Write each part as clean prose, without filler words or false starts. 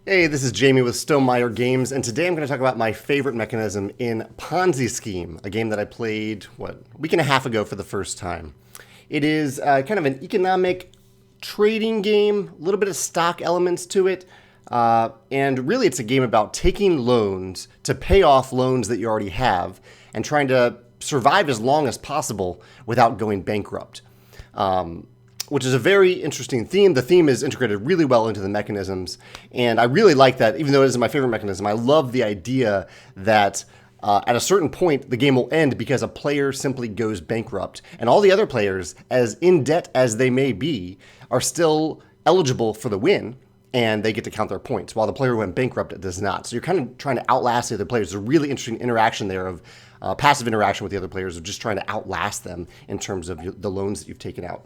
Hey, this is Jamey with Stonemeyer Games, and today I'm going to talk about my favorite mechanism in Ponzi Scheme, a game that I played, a week and a half ago for the first time. It is kind of an economic trading game, a little bit of stock elements to it, and really it's a game about taking loans to pay off loans that you already have and trying to survive as long as possible without going bankrupt. Which is a very interesting theme. The theme is integrated really well into the mechanisms, and I really like that. Even though it isn't my favorite mechanism, I love the idea that at a certain point, the game will end because a player simply goes bankrupt, and all the other players, as in debt as they may be, are still eligible for the win, and they get to count their points, while the player who went bankrupt does not. So you're kind of trying to outlast the other players. There's a really interesting interaction there of passive interaction with the other players, of just trying to outlast them in terms of the loans that you've taken out.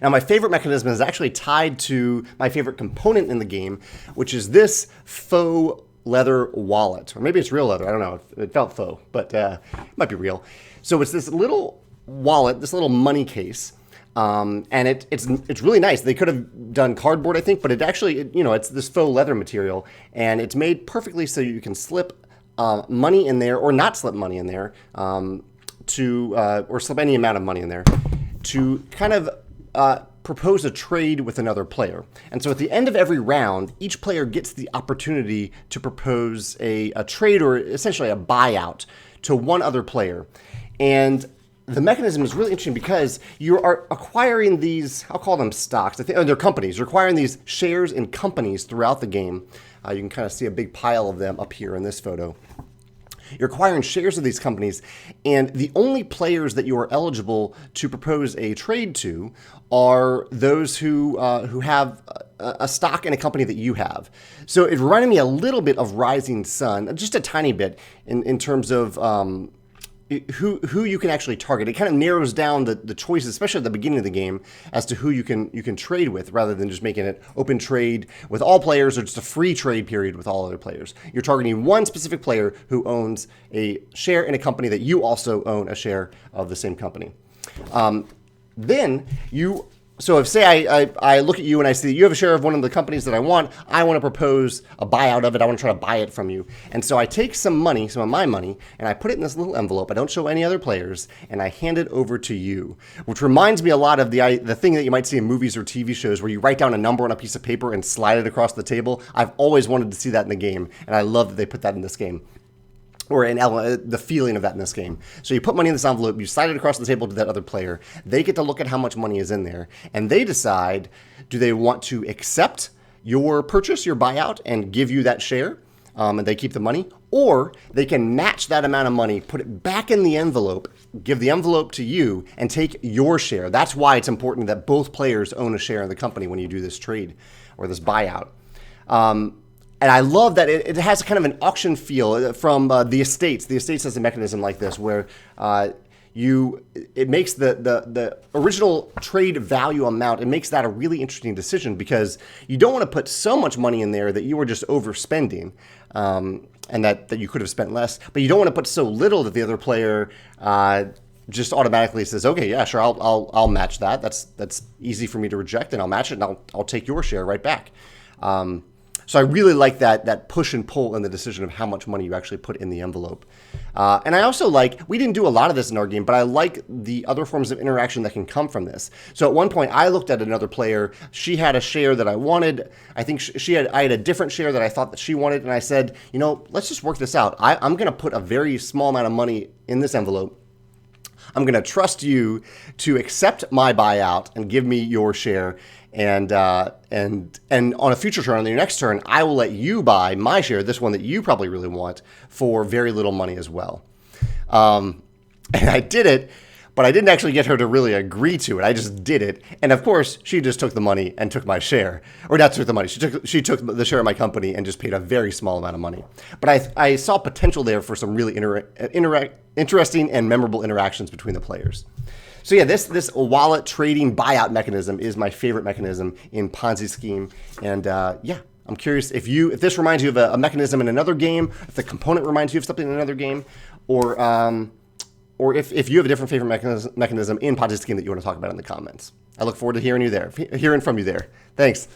Now, my favorite mechanism is actually tied to my favorite component in the game, which is this faux leather wallet. Or maybe it's real leather. I don't know. It felt faux, but it might be real. So it's this little wallet, this little money case, and it's really nice. They could have done cardboard, I think, but it's this faux leather material, and it's made perfectly so you can slip money in there or not slip money in there, or slip any amount of money in there to kind of propose a trade with another player. And so at the end of every round, each player gets the opportunity to propose a trade, or essentially a buyout, to one other player. And the mechanism is really interesting because you are acquiring these, I'll call them stocks, they're companies. You're acquiring these shares in companies throughout the game. You can kind of see a big pile of them up here in this photo. You're acquiring shares of these companies, and the only players that you are eligible to propose a trade to are those who have a stock in a company that you have. So it reminded me a little bit of Rising Sun, just a tiny bit in terms of who you can actually target. It kind of narrows down the choices, especially at the beginning of the game, as to who you can trade with, rather than just making it open trade with all players or just a free trade period with all other players. You're targeting one specific player who owns a share in a company that you also own a share of the same company. So if, say, I look at you and I see that you have a share of one of the companies that I want to propose a buyout of it. I want to try to buy it from you. And so I take some money, some of my money, and I put it in this little envelope. I don't show any other players, and I hand it over to you, which reminds me a lot of the thing that you might see in movies or TV shows where you write down a number on a piece of paper and slide it across the table. I've always wanted to see that in the game, and I love that they put that in this game. Or the feeling of that in this game. So you put money in this envelope, you slide it across the table to that other player. They get to look at how much money is in there, and they decide, do they want to accept your purchase, your buyout, and give you that share, and they keep the money, or they can match that amount of money, put it back in the envelope, give the envelope to you, and take your share. That's why it's important that both players own a share in the company when you do this trade or this buyout. And I love that it has kind of an auction feel from the Estates. The Estates has a mechanism like this where it makes the original trade value amount, it makes that a really interesting decision, because you don't want to put so much money in there that you are just overspending, and that you could have spent less. But you don't want to put so little that the other player just automatically says, okay, yeah, sure, I'll match that. That's easy for me to reject, and I'll match it, and I'll take your share right back. So I really like that push and pull in the decision of how much money you actually put in the envelope. And I also we didn't do a lot of this in our game, but I like the other forms of interaction that can come from this. So at one point, I looked at another player. She had a share that I wanted. I think I had a different share that I thought that she wanted, and I said, let's just work this out. I'm going to put a very small amount of money in this envelope. I'm going to trust you to accept my buyout and give me your share. And on a future turn, on your next turn, I will let you buy my share, this one that you probably really want, for very little money as well. And I did it, but I didn't actually get her to really agree to it. I just did it. And of course, she just took the money and took my share. Or not took the money. She took the share of my company and just paid a very small amount of money. But I saw potential there for some really interesting and memorable interactions between the players. So yeah, this wallet trading buyout mechanism is my favorite mechanism in Ponzi Scheme. And I'm curious if this reminds you of a mechanism in another game, if the component reminds you of something in another game, or if you have a different favorite mechanism in Ponzi Scheme that you want to talk about in the comments. I look forward to hearing from you there. Thanks.